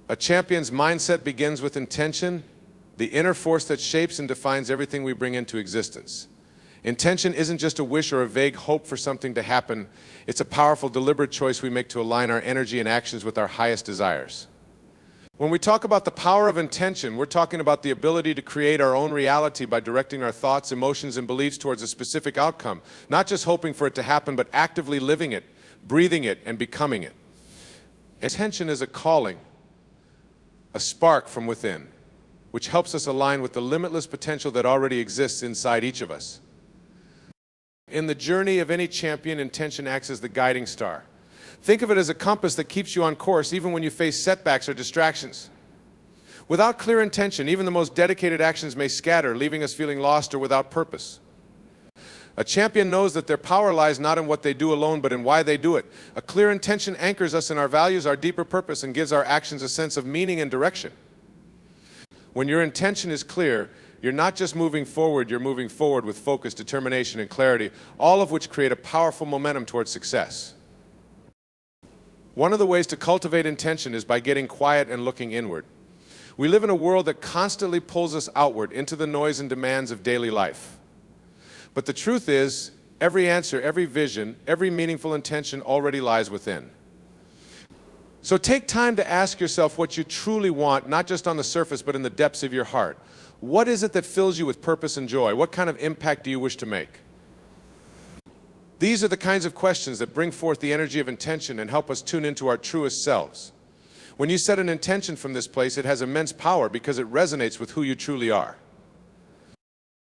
A champion's mindset begins with intention, the inner force that shapes and defines everything we bring into existence. Intention isn't just a wish or a vague hope for something to happen. It's a powerful, deliberate choice we make to align our energy and actions with our highest desires. When we talk about the power of intention, we're talking about the ability to create our own reality by directing our thoughts, emotions, and beliefs towards a specific outcome, not just hoping for it to happen, but actively living it, breathing it, and becoming it. Intention is a calling, a spark from within, which helps us align with the limitless potential that already exists inside each of us. In the journey of any champion, intention acts as the guiding star. Think of it as a compass that keeps you on course even when you face setbacks or distractions. Without clear intention, even the most dedicated actions may scatter, leaving us feeling lost or without purpose. A champion knows that their power lies not in what they do alone, but in why they do it. A clear intention anchors us in our values, our deeper purpose, and gives our actions a sense of meaning and direction. When your intention is clear, you're not just moving forward, you're moving forward with focus, determination, and clarity, all of which create a powerful momentum towards success. One of the ways to cultivate intention is by getting quiet and looking inward. We live in a world that constantly pulls us outward into the noise and demands of daily life. But the truth is, every answer, every vision, every meaningful intention already lies within. So take time to ask yourself what you truly want, not just on the surface, but in the depths of your heart. What is it that fills you with purpose and joy? What kind of impact do you wish to make? These are the kinds of questions that bring forth the energy of intention and help us tune into our truest selves. When you set an intention from this place, it has immense power because it resonates with who you truly are.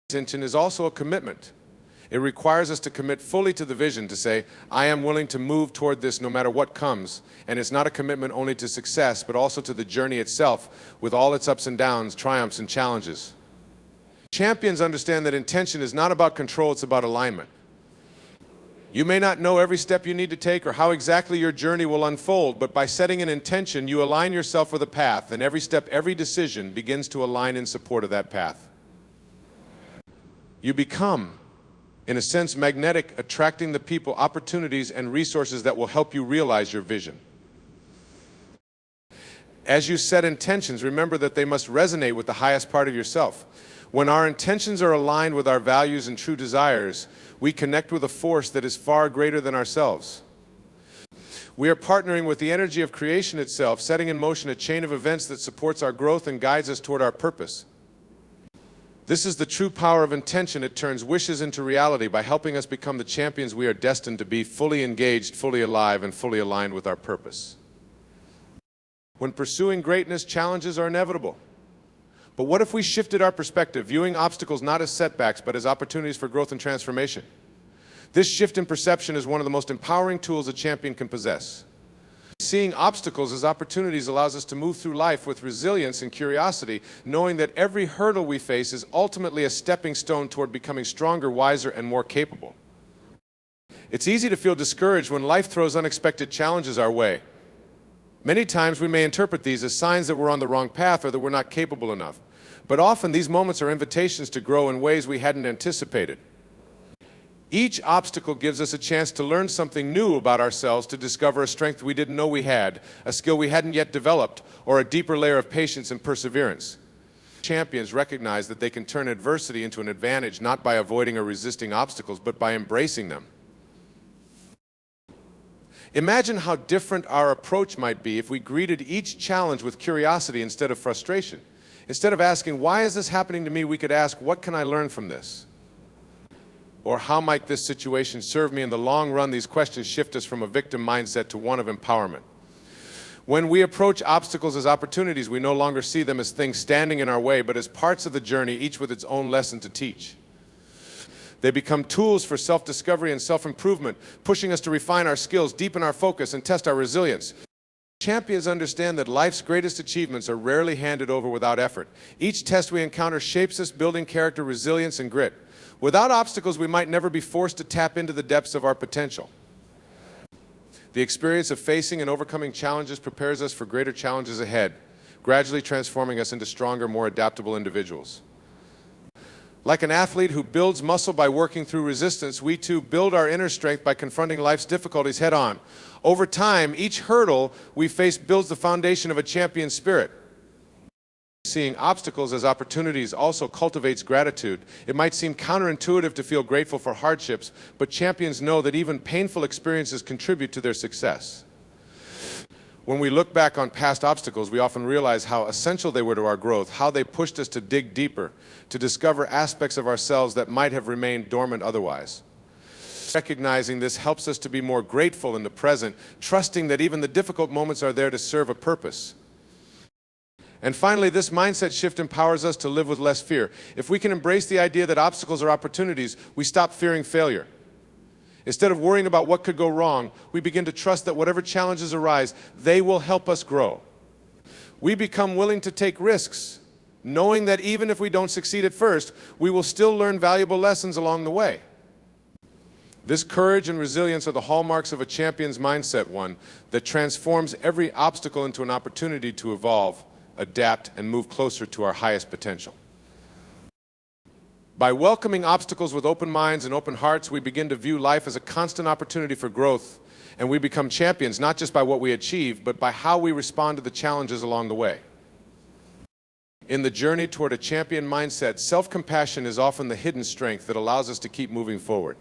Intention is also a commitment. It requires us to commit fully to the vision, to say, I am willing to move toward this no matter what comes. And it's not a commitment only to success, but also to the journey itself, with all its ups and downs, triumphs and challenges. Champions understand that intention is not about control, it's about alignment. You may not know every step you need to take or how exactly your journey will unfold, but by setting an intention, you align yourself with a path, and every step, every decision begins to align in support of that path. You become, in a sense, magnetic, attracting the people, opportunities, and resources that will help you realize your vision. As you set intentions, remember that they must resonate with the highest part of yourself. When our intentions are aligned with our values and true desires, we connect with a force that is far greater than ourselves. We are partnering with the energy of creation itself, setting in motion a chain of events that supports our growth and guides us toward our purpose. This is the true power of intention. It turns wishes into reality by helping us become the champions we are destined to be, fully engaged, fully alive, and fully aligned with our purpose. When pursuing greatness, challenges are inevitable. But what if we shifted our perspective, viewing obstacles not as setbacks, but as opportunities for growth and transformation? This shift in perception is one of the most empowering tools a champion can possess. Seeing obstacles as opportunities allows us to move through life with resilience and curiosity, knowing that every hurdle we face is ultimately a stepping stone toward becoming stronger, wiser, and more capable. It's easy to feel discouraged when life throws unexpected challenges our way. Many times we may interpret these as signs that we're on the wrong path or that we're not capable enough. But often these moments are invitations to grow in ways we hadn't anticipated. Each obstacle gives us a chance to learn something new about ourselves, to discover a strength we didn't know we had, a skill we hadn't yet developed, or a deeper layer of patience and perseverance. Champions recognize that they can turn adversity into an advantage, not by avoiding or resisting obstacles, but by embracing them. Imagine how different our approach might be if we greeted each challenge with curiosity instead of frustration. Instead of asking, why is this happening to me, we could ask, what can I learn from this? Or how might this situation serve me in the long run? These questions shift us from a victim mindset to one of empowerment. When we approach obstacles as opportunities, we no longer see them as things standing in our way, but as parts of the journey, each with its own lesson to teach. They become tools for self-discovery and self-improvement, pushing us to refine our skills, deepen our focus, and test our resilience. Champions understand that life's greatest achievements are rarely handed over without effort. Each test we encounter shapes us, building character, resilience, and grit. Without obstacles, we might never be forced to tap into the depths of our potential. The experience of facing and overcoming challenges prepares us for greater challenges ahead, gradually transforming us into stronger, more adaptable individuals. Like an athlete who builds muscle by working through resistance, we too build our inner strength by confronting life's difficulties head on. Over time, each hurdle we face builds the foundation of a champion spirit. Seeing obstacles as opportunities also cultivates gratitude. It might seem counterintuitive to feel grateful for hardships, but champions know that even painful experiences contribute to their success. When we look back on past obstacles, we often realize how essential they were to our growth, how they pushed us to dig deeper, to discover aspects of ourselves that might have remained dormant otherwise. Recognizing this helps us to be more grateful in the present, trusting that even the difficult moments are there to serve a purpose. And finally, this mindset shift empowers us to live with less fear. If we can embrace the idea that obstacles are opportunities, we stop fearing failure. Instead of worrying about what could go wrong, we begin to trust that whatever challenges arise, they will help us grow. We become willing to take risks, knowing that even if we don't succeed at first, we will still learn valuable lessons along the way. This courage and resilience are the hallmarks of a champion's mindset, one that transforms every obstacle into an opportunity to evolve, adapt, and move closer to our highest potential. By welcoming obstacles with open minds and open hearts, we begin to view life as a constant opportunity for growth, and we become champions not just by what we achieve, but by how we respond to the challenges along the way. In the journey toward a champion mindset, self-compassion is often the hidden strength that allows us to keep moving forward.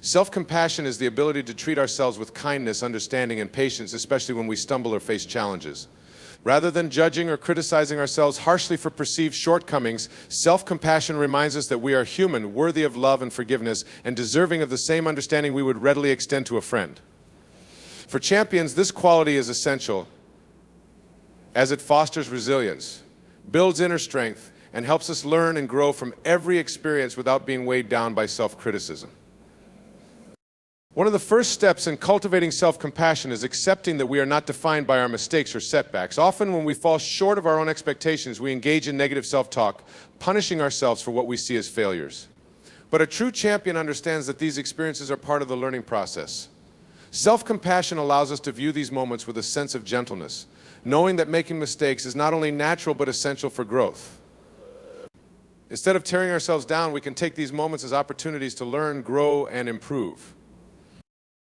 Self-compassion is the ability to treat ourselves with kindness, understanding, and patience, especially when we stumble or face challenges. Rather than judging or criticizing ourselves harshly for perceived shortcomings, self-compassion reminds us that we are human, worthy of love and forgiveness, and deserving of the same understanding we would readily extend to a friend. For champions, this quality is essential as it fosters resilience, builds inner strength, and helps us learn and grow from every experience without being weighed down by self-criticism. One of the first steps in cultivating self-compassion is accepting that we are not defined by our mistakes or setbacks. Often when we fall short of our own expectations, we engage in negative self-talk, punishing ourselves for what we see as failures. But a true champion understands that these experiences are part of the learning process. Self-compassion allows us to view these moments with a sense of gentleness, knowing that making mistakes is not only natural but essential for growth. Instead of tearing ourselves down, we can take these moments as opportunities to learn, grow, and improve.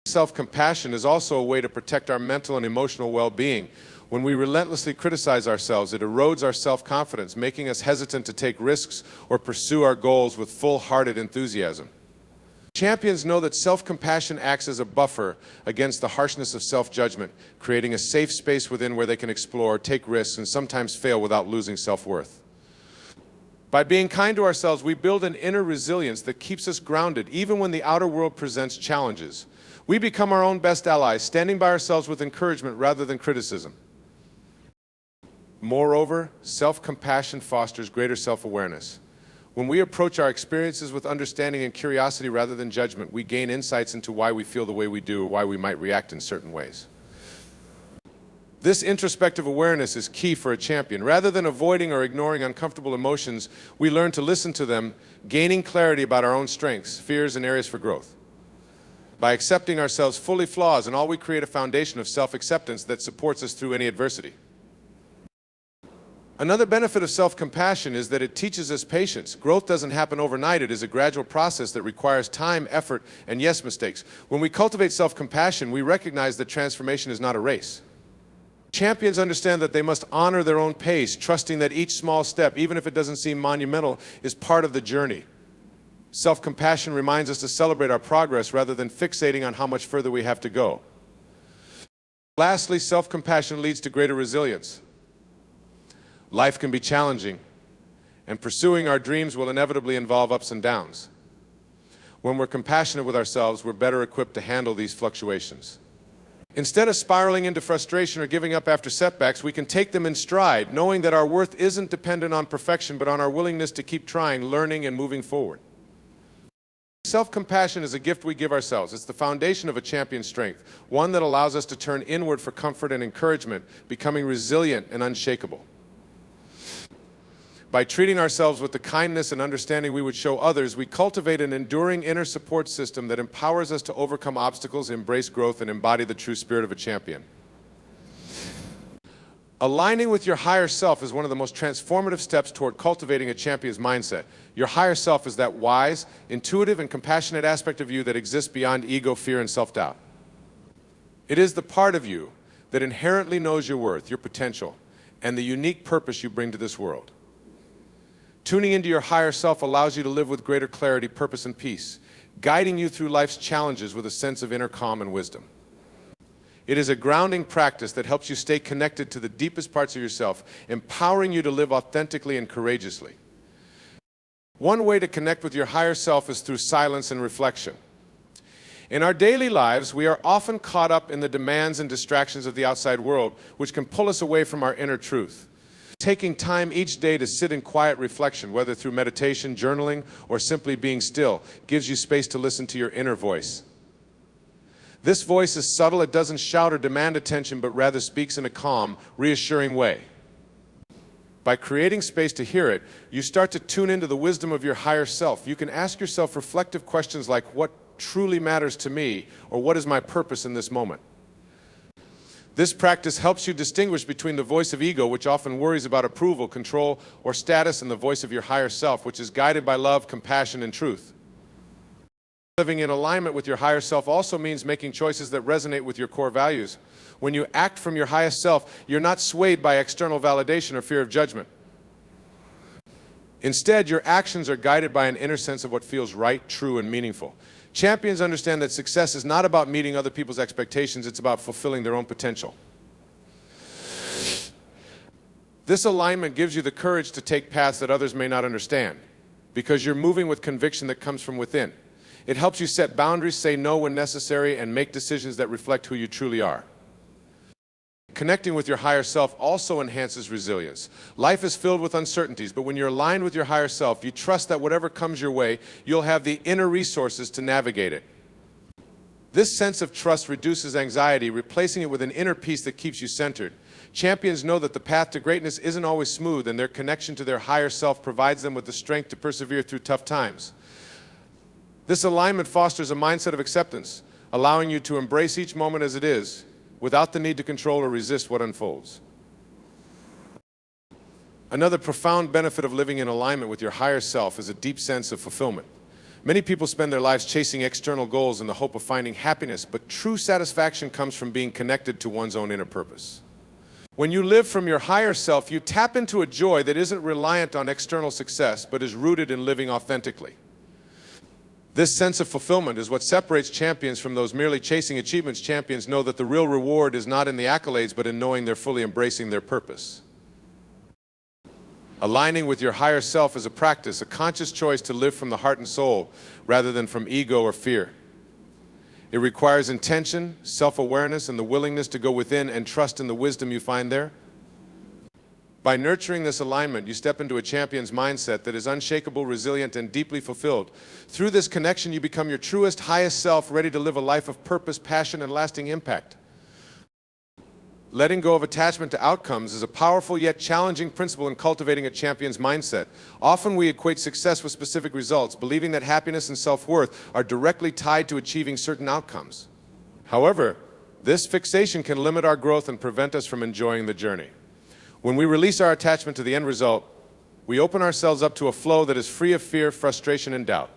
Self-compassion is also a way to protect our mental and emotional well-being. When we relentlessly criticize ourselves, it erodes our self-confidence, making us hesitant to take risks or pursue our goals with full-hearted enthusiasm. Champions know that self-compassion acts as a buffer against the harshness of self-judgment, creating a safe space within where they can explore, take risks, and sometimes fail without losing self-worth. By being kind to ourselves, we build an inner resilience that keeps us grounded, even when the outer world presents challenges. We become our own best allies, standing by ourselves with encouragement rather than criticism. Moreover, self-compassion fosters greater self-awareness. When we approach our experiences with understanding and curiosity rather than judgment, we gain insights into why we feel the way we do or why we might react in certain ways. This introspective awareness is key for a champion. Rather than avoiding or ignoring uncomfortable emotions, we learn to listen to them, gaining clarity about our own strengths, fears, and areas for growth. By accepting ourselves fully flaws and all, we create a foundation of self-acceptance that supports us through any adversity. Another benefit of self-compassion is that it teaches us patience. Growth doesn't happen overnight. It is a gradual process that requires time, effort, and yes, mistakes. When we cultivate self-compassion, we recognize that transformation is not a race. Champions understand that they must honor their own pace, trusting that each small step, even if it doesn't seem monumental, is part of the journey. Self-compassion reminds us to celebrate our progress rather than fixating on how much further we have to go. Lastly, self-compassion leads to greater resilience. Life can be challenging, and pursuing our dreams will inevitably involve ups and downs. When we're compassionate with ourselves, we're better equipped to handle these fluctuations. Instead of spiraling into frustration or giving up after setbacks, we can take them in stride, knowing that our worth isn't dependent on perfection, but on our willingness to keep trying, learning, and moving forward. Self-compassion is a gift we give ourselves. It's the foundation of a champion's strength, one that allows us to turn inward for comfort and encouragement, becoming resilient and unshakable. By treating ourselves with the kindness and understanding we would show others, we cultivate an enduring inner support system that empowers us to overcome obstacles, embrace growth, and embody the true spirit of a champion. Aligning with your higher self is one of the most transformative steps toward cultivating a champion's mindset. Your higher self is that wise, intuitive, and compassionate aspect of you that exists beyond ego, fear, and self-doubt. It is the part of you that inherently knows your worth, your potential, and the unique purpose you bring to this world. Tuning into your higher self allows you to live with greater clarity, purpose, and peace, guiding you through life's challenges with a sense of inner calm and wisdom. It is a grounding practice that helps you stay connected to the deepest parts of yourself, empowering you to live authentically and courageously. One way to connect with your higher self is through silence and reflection. In our daily lives, we are often caught up in the demands and distractions of the outside world, which can pull us away from our inner truth. Taking time each day to sit in quiet reflection, whether through meditation, journaling, or simply being still, gives you space to listen to your inner voice. This voice is subtle. It doesn't shout or demand attention, but rather speaks in a calm, reassuring way. By creating space to hear it, you start to tune into the wisdom of your higher self. You can ask yourself reflective questions like, what truly matters to me, or what is my purpose in this moment? This practice helps you distinguish between the voice of ego, which often worries about approval, control, or status, and the voice of your higher self, which is guided by love, compassion, and truth. Living in alignment with your higher self also means making choices that resonate with your core values. When you act from your highest self, you're not swayed by external validation or fear of judgment. Instead, your actions are guided by an inner sense of what feels right, true, and meaningful. Champions understand that success is not about meeting other people's expectations, it's about fulfilling their own potential. This alignment gives you the courage to take paths that others may not understand, because you're moving with conviction that comes from within. It helps you set boundaries, say no when necessary, and make decisions that reflect who you truly are. Connecting with your higher self also enhances resilience. Life is filled with uncertainties, but when you're aligned with your higher self, you trust that whatever comes your way, you'll have the inner resources to navigate it. This sense of trust reduces anxiety, replacing it with an inner peace that keeps you centered. Champions know that the path to greatness isn't always smooth, and their connection to their higher self provides them with the strength to persevere through tough times. This alignment fosters a mindset of acceptance, allowing you to embrace each moment as it is, without the need to control or resist what unfolds. Another profound benefit of living in alignment with your higher self is a deep sense of fulfillment. Many people spend their lives chasing external goals in the hope of finding happiness, but true satisfaction comes from being connected to one's own inner purpose. When you live from your higher self, you tap into a joy that isn't reliant on external success, but is rooted in living authentically. This sense of fulfillment is what separates champions from those merely chasing achievements. Champions know that the real reward is not in the accolades, but in knowing they're fully embracing their purpose. Aligning with your higher self is a practice, a conscious choice to live from the heart and soul, rather than from ego or fear. It requires intention, self-awareness, and the willingness to go within and trust in the wisdom you find there. By nurturing this alignment, you step into a champion's mindset that is unshakable, resilient, and deeply fulfilled. Through this connection, you become your truest, highest self, ready to live a life of purpose, passion, and lasting impact. Letting go of attachment to outcomes is a powerful yet challenging principle in cultivating a champion's mindset. Often we equate success with specific results, believing that happiness and self-worth are directly tied to achieving certain outcomes. However, this fixation can limit our growth and prevent us from enjoying the journey. When we release our attachment to the end result, we open ourselves up to a flow that is free of fear, frustration, and doubt.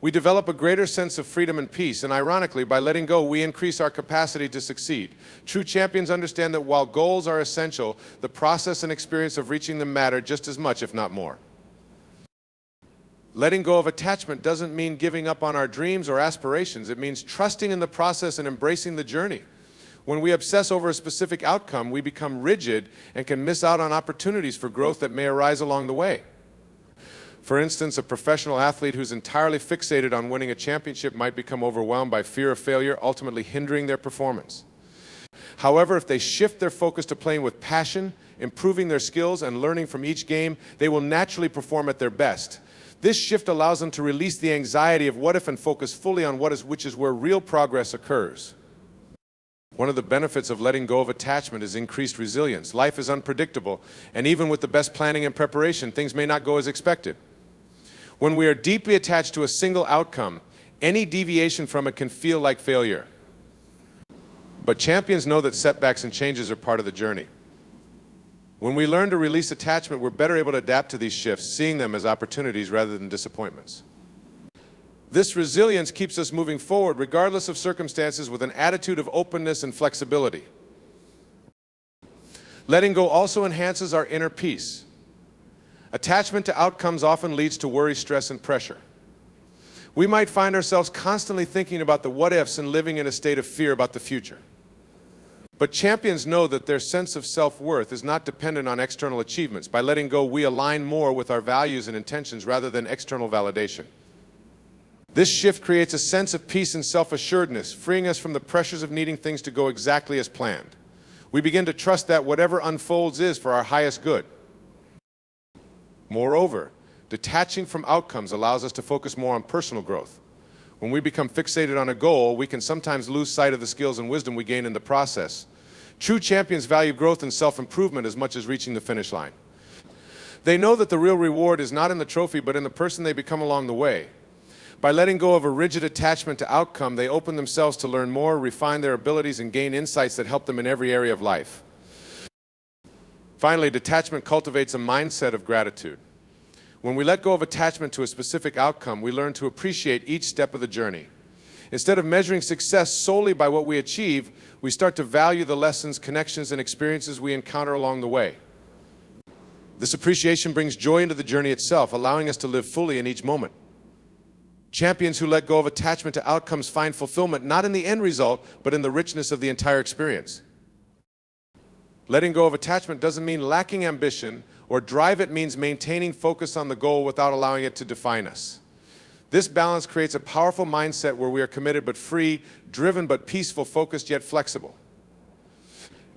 We develop a greater sense of freedom and peace, and ironically, by letting go, we increase our capacity to succeed. True champions understand that while goals are essential, the process and experience of reaching them matter just as much, if not more. Letting go of attachment doesn't mean giving up on our dreams or aspirations. It means trusting in the process and embracing the journey. When we obsess over a specific outcome, we become rigid and can miss out on opportunities for growth that may arise along the way. For instance, a professional athlete who's entirely fixated on winning a championship might become overwhelmed by fear of failure, ultimately hindering their performance. However, if they shift their focus to playing with passion, improving their skills, and learning from each game, they will naturally perform at their best. This shift allows them to release the anxiety of what if and focus fully on which is where real progress occurs. One of the benefits of letting go of attachment is increased resilience. Life is unpredictable, and even with the best planning and preparation, things may not go as expected. When we are deeply attached to a single outcome, any deviation from it can feel like failure. But champions know that setbacks and changes are part of the journey. When we learn to release attachment, we're better able to adapt to these shifts, seeing them as opportunities rather than disappointments. This resilience keeps us moving forward regardless of circumstances with an attitude of openness and flexibility. Letting go also enhances our inner peace. Attachment to outcomes often leads to worry, stress, and pressure. We might find ourselves constantly thinking about the what-ifs and living in a state of fear about the future. But champions know that their sense of self-worth is not dependent on external achievements. By letting go, we align more with our values and intentions rather than external validation. This shift creates a sense of peace and self-assuredness, freeing us from the pressures of needing things to go exactly as planned. We begin to trust that whatever unfolds is for our highest good. Moreover, detaching from outcomes allows us to focus more on personal growth. When we become fixated on a goal, we can sometimes lose sight of the skills and wisdom we gain in the process. True champions value growth and self-improvement as much as reaching the finish line. They know that the real reward is not in the trophy, but in the person they become along the way. By letting go of a rigid attachment to outcome, they open themselves to learn more, refine their abilities, and gain insights that help them in every area of life. Finally, detachment cultivates a mindset of gratitude. When we let go of attachment to a specific outcome, we learn to appreciate each step of the journey. Instead of measuring success solely by what we achieve, we start to value the lessons, connections, and experiences we encounter along the way. This appreciation brings joy into the journey itself, allowing us to live fully in each moment. Champions who let go of attachment to outcomes find fulfillment not in the end result, but in the richness of the entire experience. Letting go of attachment doesn't mean lacking ambition or drive. It means maintaining focus on the goal without allowing it to define us. This balance creates a powerful mindset where we are committed but free, driven but peaceful, focused yet flexible.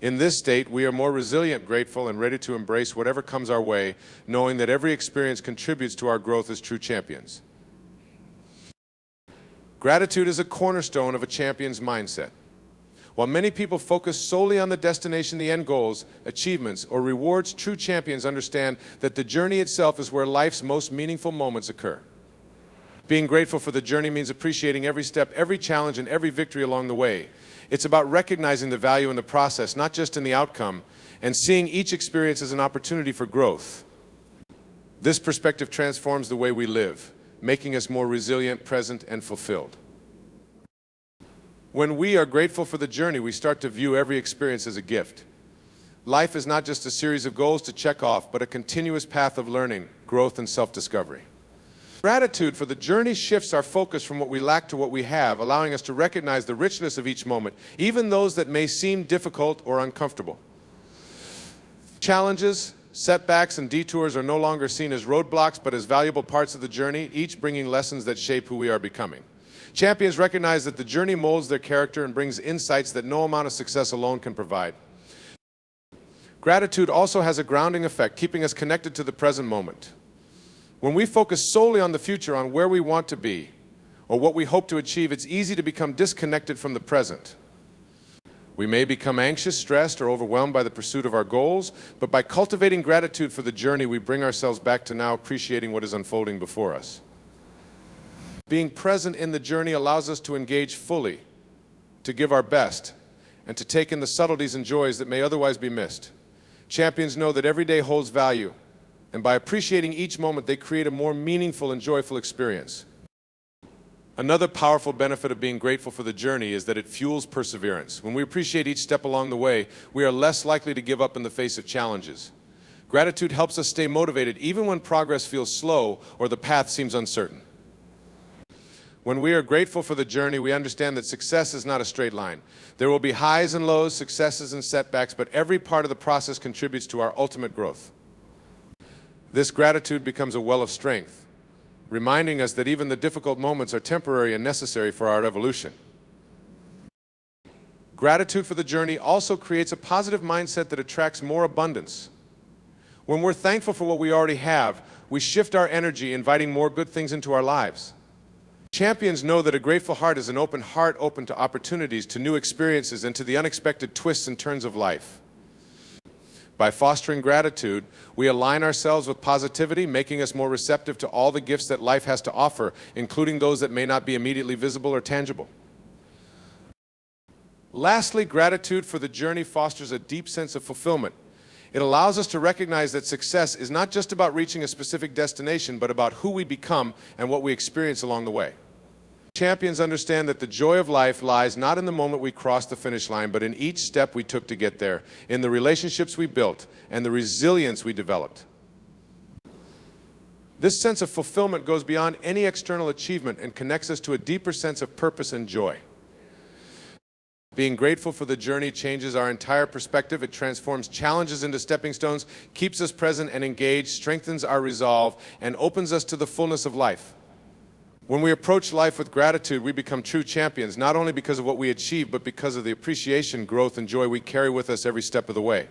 In this state, we are more resilient, grateful, and ready to embrace whatever comes our way, knowing that every experience contributes to our growth as true champions. Gratitude is a cornerstone of a champion's mindset. While many people focus solely on the destination, the end goals, achievements, or rewards, true champions understand that the journey itself is where life's most meaningful moments occur. Being grateful for the journey means appreciating every step, every challenge, and every victory along the way. It's about recognizing the value in the process, not just in the outcome, and seeing each experience as an opportunity for growth. This perspective transforms the way we live, making us more resilient, present, and fulfilled. When we are grateful for the journey, we start to view every experience as a gift. Life is not just a series of goals to check off, but a continuous path of learning, growth, and self-discovery. Gratitude for the journey shifts our focus from what we lack to what we have, allowing us to recognize the richness of each moment, even those that may seem difficult or uncomfortable. Challenges, setbacks, and detours are no longer seen as roadblocks, but as valuable parts of the journey, each bringing lessons that shape who we are becoming. Champions recognize that the journey molds their character and brings insights that no amount of success alone can provide. Gratitude also has a grounding effect, keeping us connected to the present moment. When we focus solely on the future, on where we want to be, or what we hope to achieve, it's easy to become disconnected from the present. We may become anxious, stressed, or overwhelmed by the pursuit of our goals, but by cultivating gratitude for the journey, we bring ourselves back to now appreciating what is unfolding before us. Being present in the journey allows us to engage fully, to give our best, and to take in the subtleties and joys that may otherwise be missed. Champions know that every day holds value, and by appreciating each moment, they create a more meaningful and joyful experience. Another powerful benefit of being grateful for the journey is that it fuels perseverance. When we appreciate each step along the way, we are less likely to give up in the face of challenges. Gratitude helps us stay motivated even when progress feels slow or the path seems uncertain. When we are grateful for the journey, we understand that success is not a straight line. There will be highs and lows, successes and setbacks, but every part of the process contributes to our ultimate growth. This gratitude becomes a well of strength, reminding us that even the difficult moments are temporary and necessary for our evolution. Gratitude for the journey also creates a positive mindset that attracts more abundance. When we're thankful for what we already have, we shift our energy, inviting more good things into our lives. Champions know that a grateful heart is an open heart, open to opportunities, to new experiences, and to the unexpected twists and turns of life. By fostering gratitude, we align ourselves with positivity, making us more receptive to all the gifts that life has to offer, including those that may not be immediately visible or tangible. Lastly, gratitude for the journey fosters a deep sense of fulfillment. It allows us to recognize that success is not just about reaching a specific destination, but about who we become and what we experience along the way. Champions understand that the joy of life lies not in the moment we cross the finish line, but in each step we took to get there, in the relationships we built, and the resilience we developed. This sense of fulfillment goes beyond any external achievement and connects us to a deeper sense of purpose and joy. Being grateful for the journey changes our entire perspective. It transforms challenges into stepping stones, keeps us present and engaged, strengthens our resolve, and opens us to the fullness of life. When we approach life with gratitude, we become true champions, not only because of what we achieve, but because of the appreciation, growth, and joy we carry with us every step of the way.